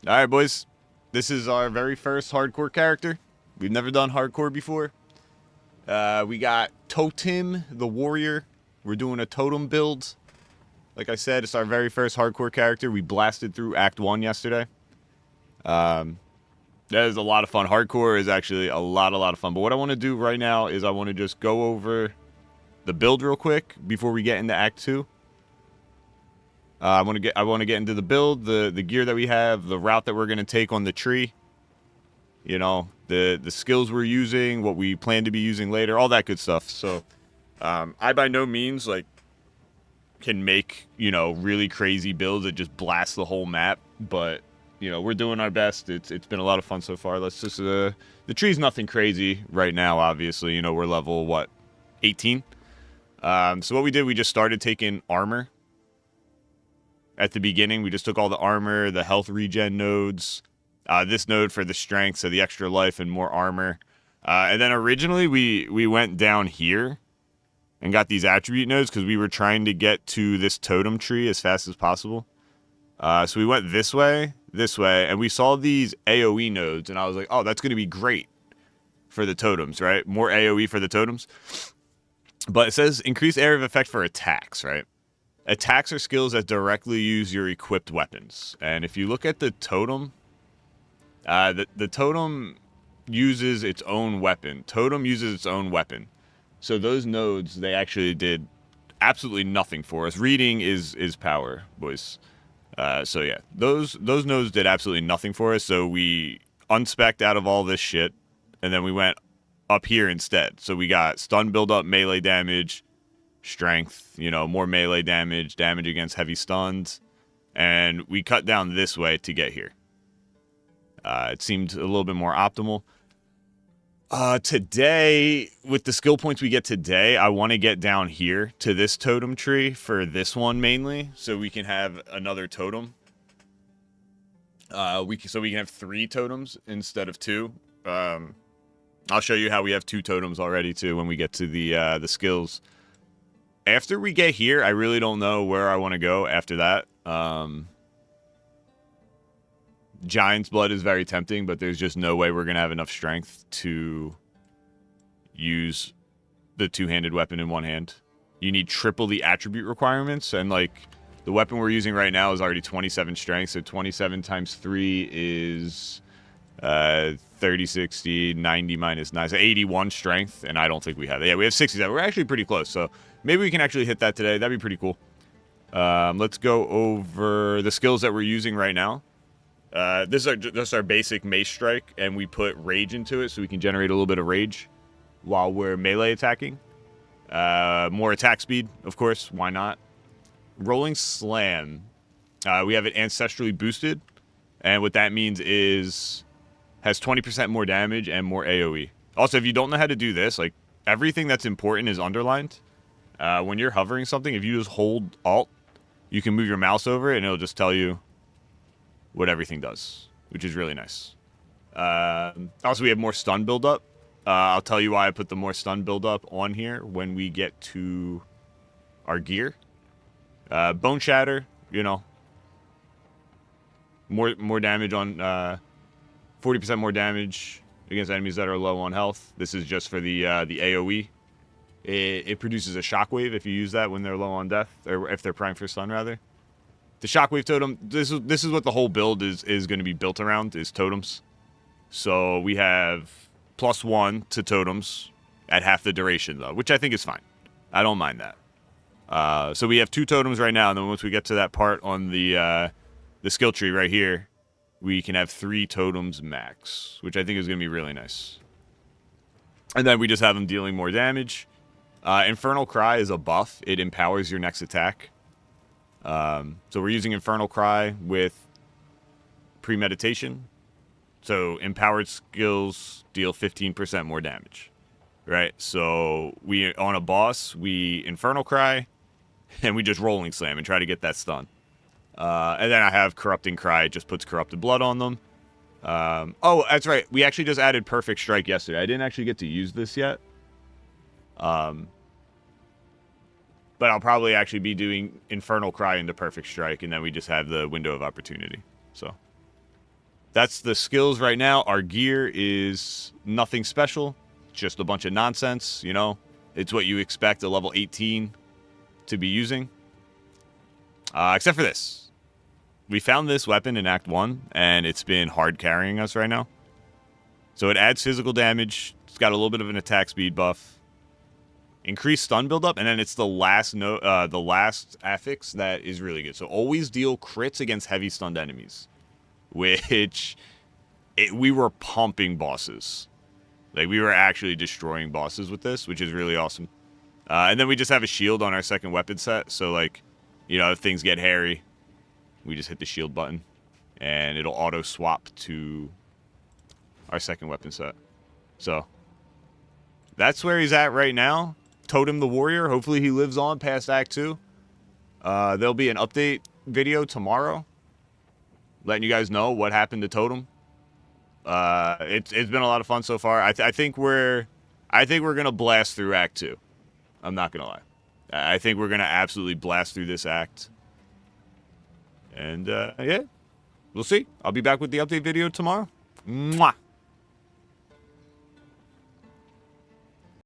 All right, boys. This is our very first hardcore character. We've never done hardcore before. We got Totem, the warrior. We're doing a totem build. Like I said, it's our very first hardcore character. We blasted through Act 1 yesterday. That is a lot of fun. Hardcore is actually a lot of fun. But what I want to do right now is I want to just go over the build real quick before we get into Act 2. I want to get into the build, the gear that we have, the route that we're going to take on the tree. You know, the skills we're using, what we plan to be using later, all that good stuff. So, I by no means like can make, you know, really crazy builds that just blast the whole map, but you know, we're doing our best. It's been a lot of fun so far. Let's just the tree's nothing crazy right now, obviously. You know, we're level what, 18. So what we did, we just started taking armor. At the beginning, we just took all the armor, the health regen nodes, this node for the strength, so the extra life and more armor. And then originally we went down here and got these attribute nodes because we were trying to get to this totem tree as fast as possible. So we went this way, and we saw these AoE nodes, and I was like, oh, that's going to be great for the totems, right? More AoE for the totems. But it says increase area of effect for attacks, right? Attacks are skills that directly use your equipped weapons. And if you look at the totem, the totem uses its own weapon. Totem uses its own weapon. So those nodes, they actually did absolutely nothing for us. Reading is power, boys. So yeah, those nodes did absolutely nothing for us. So we unspec'd out of all this shit, and then we went up here instead. So we got stun build up, melee damage, strength, you know, more melee damage, damage against heavy stuns, and we cut down this way to get here. It seemed a little bit more optimal. Today, with the skill points we get today, I want to get down here to this totem tree for this one mainly, so we can have another totem. So we can have 3 totems instead of 2. I'll show you how we have 2 totems already too when we get to the skills. After we get here, I really don't know where I want to go after that. Giant's Blood is very tempting, but there's just no way we're going to have enough strength to use the two-handed weapon in one hand. You need triple the attribute requirements, and like the weapon we're using right now is already 27 strength, so 27 times 3 is 30, 60, 90 minus 9, so 81 strength, and I don't think we have it. Yeah, we have 67. We're actually pretty close, so maybe we can actually hit that today. That'd be pretty cool. Let's go over the skills that we're using right now. This is just our basic mace strike, and we put rage into it so we can generate a little bit of rage while we're melee attacking. More attack speed, of course. Why not? Rolling slam. We have it ancestrally boosted, and what that means is has 20% more damage and more AoE. Also, if you don't know how to do this, like everything that's important is underlined. When you're hovering something, if you just hold Alt, you can move your mouse over it, and it'll just tell you what everything does, which is really nice. Also, we have more stun buildup. I'll tell you why I put the more stun buildup on here when we get to our gear. Bone Shatter, you know, more damage on 40% more damage against enemies that are low on health. This is just for the AoE. It produces a shockwave if you use that when they're low on death, or if they're primed for stun, rather. The shockwave totem, this is what the whole build is going to be built around, is totems. So we have +1 to totems at half the duration, though, which I think is fine. I don't mind that. So we have 2 totems right now, and then once we get to that part on the skill tree right here, we can have 3 totems max, which I think is going to be really nice. And then we just have them dealing more damage. Infernal Cry is a buff. It empowers your next attack. So we're using Infernal Cry with Premeditation. So empowered skills deal 15% more damage. Right? So we on a boss, we Infernal Cry, and we just Rolling Slam and try to get that stun. And then I have Corrupting Cry. It just puts Corrupted Blood on them. Oh, that's right. We actually just added Perfect Strike yesterday. I didn't actually get to use this yet. But I'll probably actually be doing Infernal Cry into Perfect Strike, and then we just have the window of opportunity. So, That's the skills right now. Our gear is nothing special. Just a bunch of nonsense, you know. It's what you expect a level 18 to be using. Except for this. We found this weapon in Act 1, and it's been hard carrying us right now. So it adds physical damage. It's got a little bit of an attack speed buff. Increased stun buildup, and then it's the last affix that is really good. So always deal crits against heavy stunned enemies. Which, we were pumping bosses. Like, we were actually destroying bosses with this, which is really awesome. And then we just have a shield on our second weapon set. So, like, you know, if things get hairy, we just hit the shield button. And it'll auto-swap to our second weapon set. So, that's where he's at right now. Totem the Warrior. Hopefully he lives on past Act 2. There'll be an update video tomorrow, letting you guys know what happened to Totem. It's been a lot of fun so far. I think we're gonna blast through Act 2. I'm not gonna lie. I think we're gonna absolutely blast through this act. And yeah, we'll see. I'll be back with the update video tomorrow. Mwah.